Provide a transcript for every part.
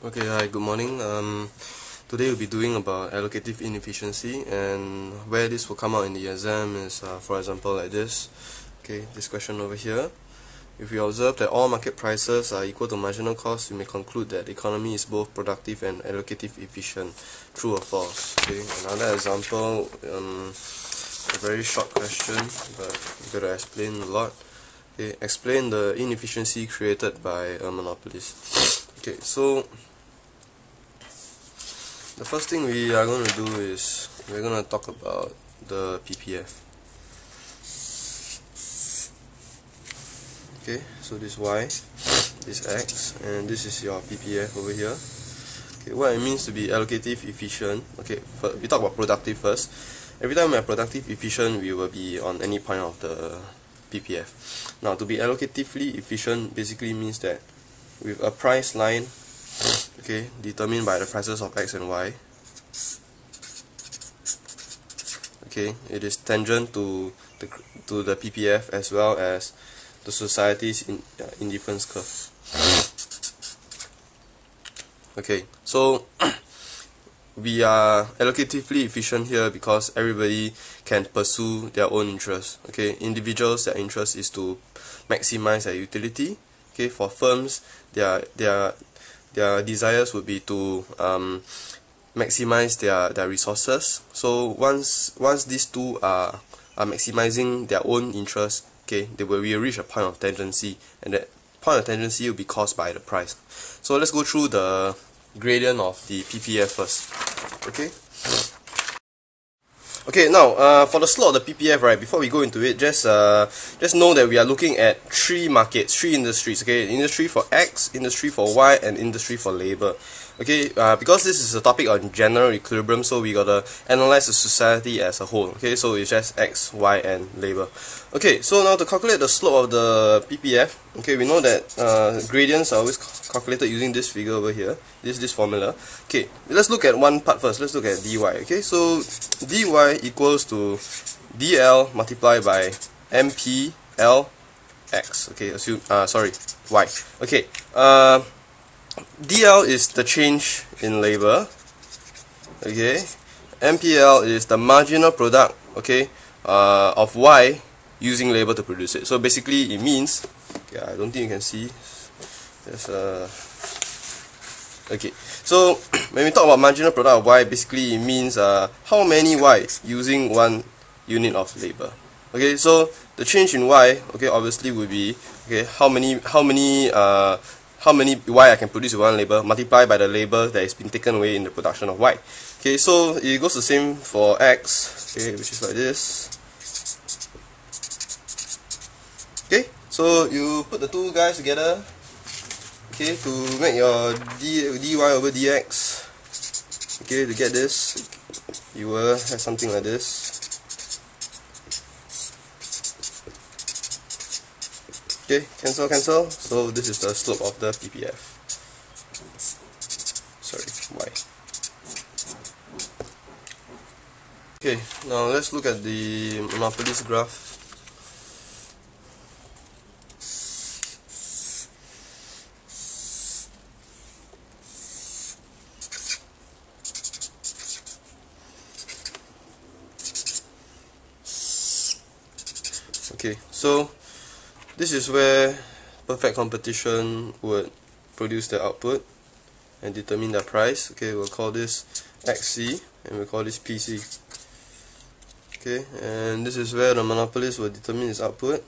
Okay, hi, good morning. Today we'll be doing about allocative inefficiency, and where this will come out in the exam is, for example, like this. Okay, this question over here. If we observe that all market prices are equal to marginal cost, we may conclude that the economy is both productive and allocative efficient. True or false? Okay, another example, a very short question, but we've got to explain a lot. Okay, explain the inefficiency created by a monopolist. Okay, so the first thing we are going to do is we're going to talk about the PPF. Okay, so this Y, this X, and this is your PPF over here. Okay, what it means to be allocative efficient. Okay, we talk about productive first. Every time we are productive efficient, we will be on any point of the PPF. Now, to be allocatively efficient basically means that with a price line, okay, determined by the prices of X and Y, okay, it is tangent to the PPF as well as the society's indifference curve. Okay, so we are allocatively efficient here because everybody can pursue their own interest. Okay, individuals, their interest is to maximize their utility. Okay, for firms, their desires would be to maximize their resources. So once these two are maximizing their own interest, okay, they will reach a point of tangency, and that point of tangency will be caused by the price. So let's go through the gradient of the PPF first. Okay, now for the slope of the PPF, right, before we go into it, just know that we are looking at three markets, three industries. Okay, industry for X, industry for Y, and industry for labor. Okay, because this is a topic on general equilibrium, so we gotta analyze the society as a whole. Okay, so it's just X, Y, and labor. Okay, so now to calculate the slope of the PPF, okay, we know that gradients are always calculated using this figure over here, this formula. Okay, let's look at one part first. Let's look at dy. Okay, so dy equals to dl multiplied by mpl x. Okay, assume y. Okay, dl is the change in labor. Okay, mpl is the marginal product, okay, of y using labor to produce it. So basically it means, okay, I don't think you can see, there's okay, so when we talk about marginal product of y, basically it means how many y using one unit of labor. Okay, so the change in y, okay, obviously would be, okay, how many y I can produce with one labor multiplied by the labor that has been taken away in the production of y. Okay, so it goes the same for x, okay, which is like this. Okay, so you put the two guys together, okay, to make your dy over dx. Okay, to get this, you will have something like this. Okay, cancel. So this is the slope of the PPF. Sorry, y. Okay, now let's look at the monopolist graph. Okay, so this is where perfect competition would produce the output and determine the price. Okay, we'll call this XC and we'll call this PC. Okay, and this is where the monopolist will determine its output,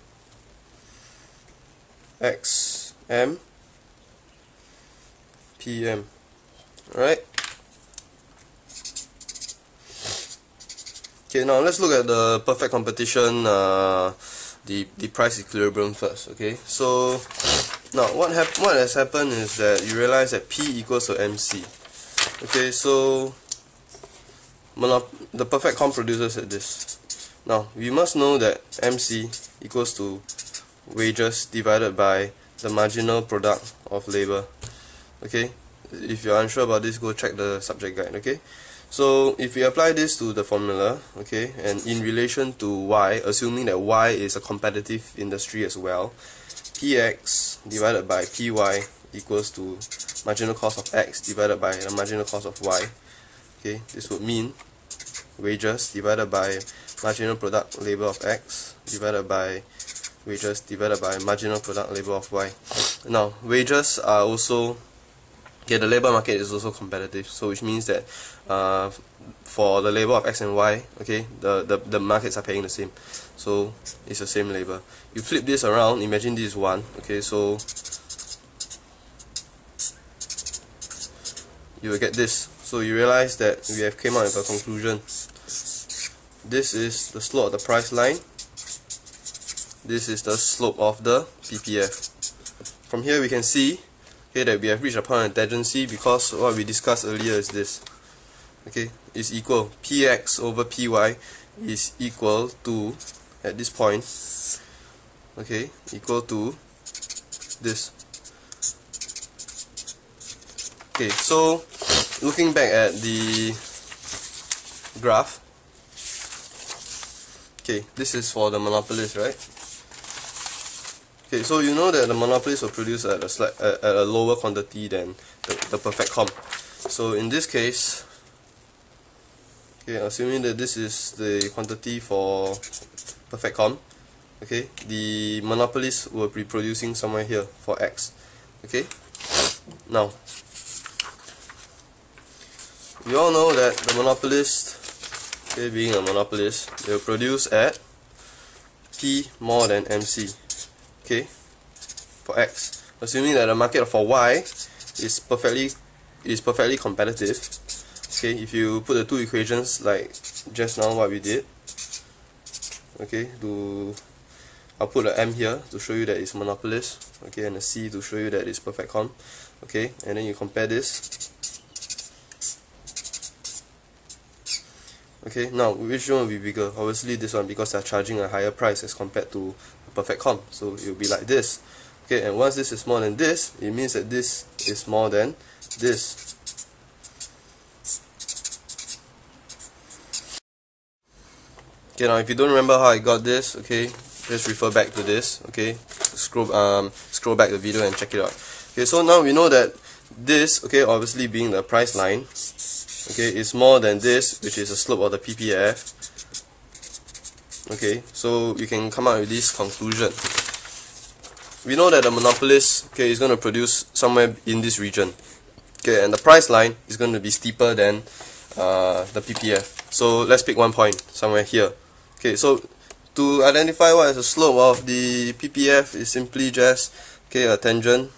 XM, PM. Alright. Okay, now let's look at the perfect competition, the price equilibrium first. Okay, so now what has happened is that you realize that P equals to MC. Okay, so the perfect comp produces at this. Now we must know that MC equals to wages divided by the marginal product of labor. Okay, if you're unsure about this, go check the subject guide. Okay, so if we apply this to the formula, okay, and in relation to y, assuming that y is a competitive industry as well, px divided by py equals to marginal cost of X divided by the marginal cost of Y. Okay, this would mean wages divided by marginal product labor of X divided by wages divided by marginal product labor of Y. Now, wages are also, okay, the labor market is also competitive, so which means that for the labor of X and Y, okay, the markets are paying the same, so it's the same labor. You flip this around, imagine this is 1, okay, so you will get this. So you realize that we have came out with a conclusion. This is the slope of the price line. This is the slope of the PPF. From here we can see, okay, that we have reached a point of tangency, because what we discussed earlier is this. Okay, is equal Px over Py is equal to, at this point, okay, equal to this. Okay, so looking back at the graph, okay, this is for the monopolist, right? Okay, so you know that the monopolist will produce at a lower quantity than the perfect comp. So in this case, okay, assuming that this is the quantity for perfect comp, okay, the monopolist will be producing somewhere here for X. Okay, now we all know that the monopolist, okay, being a monopolist, they will produce at P more than MC, okay, for X. Assuming that the market for Y is perfectly competitive. Okay, if you put the two equations like just now what we did, okay, I'll put a M here to show you that it's monopolist, okay, and a C to show you that it's perfect comp, okay, and then you compare this. Okay, now which one will be bigger? Obviously this one, because they're charging a higher price as compared to a perfect comp, so it will be like this. Okay, and once this is more than this, it means that this is more than this. Okay, now if you don't remember how I got this, okay, just refer back to this, okay, scroll back the video and check it out. Okay, so now we know that this, okay, obviously being the price line, okay, is more than this, which is the slope of the PPF. Okay, so you can come out with this conclusion. We know that the monopolist, okay, is going to produce somewhere in this region. Okay, and the price line is going to be steeper than the PPF. So let's pick one point somewhere here. Okay, so to identify what is the slope of the PPF is simply just, okay, a tangent,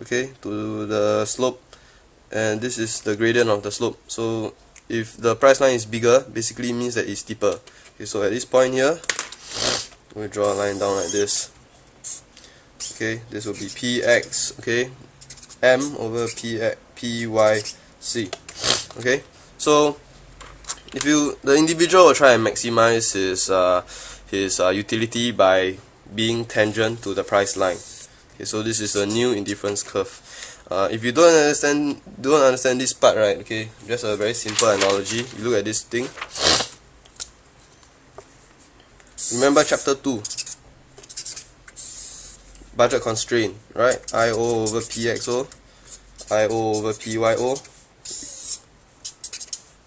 okay, to the slope, and this is the gradient of the slope. So if the price line is bigger, basically means that it's steeper. Okay, so at this point here, we'll draw a line down like this. Okay, this will be Px, okay, M over Pyc. Okay, so if the individual will try and maximize his utility by being tangent to the price line. Okay, so this is a new indifference curve. If you don't understand this part, right, okay, just a very simple analogy. You look at this thing. Remember chapter 2, budget constraint, right? IO over PXO, IO over PYO,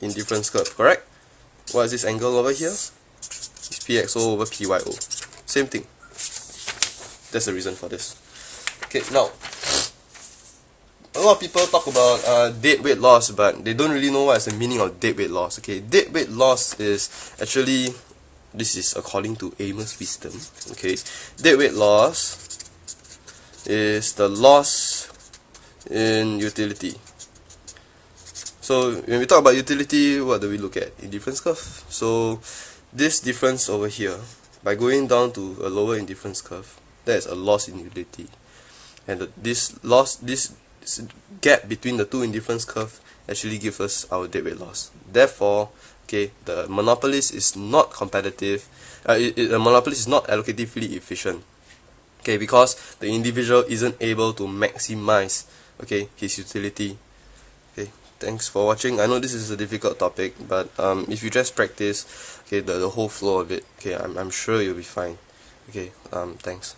indifference curve, correct? What is this angle over here? It's PXO over PYO. Same thing. That's the reason for this. Okay, now, a lot of people talk about deadweight loss, but they don't really know what is the meaning of deadweight loss. Okay, deadweight loss is actually, this is according to Amos' wisdom. Okay, deadweight loss is the loss in utility. So when we talk about utility, what do we look at? Indifference curve. So this difference over here, by going down to a lower indifference curve, that is a loss in utility, and this gap between the two indifference curve actually gives us our deadweight loss. Therefore, okay, the monopolist is not competitive. The monopolist is not allocatively efficient. Okay, because the individual isn't able to maximize, okay, his utility. Okay, thanks for watching. I know this is a difficult topic, but if you just practice, okay, the whole flow of it, okay, I'm sure you'll be fine. Okay, thanks.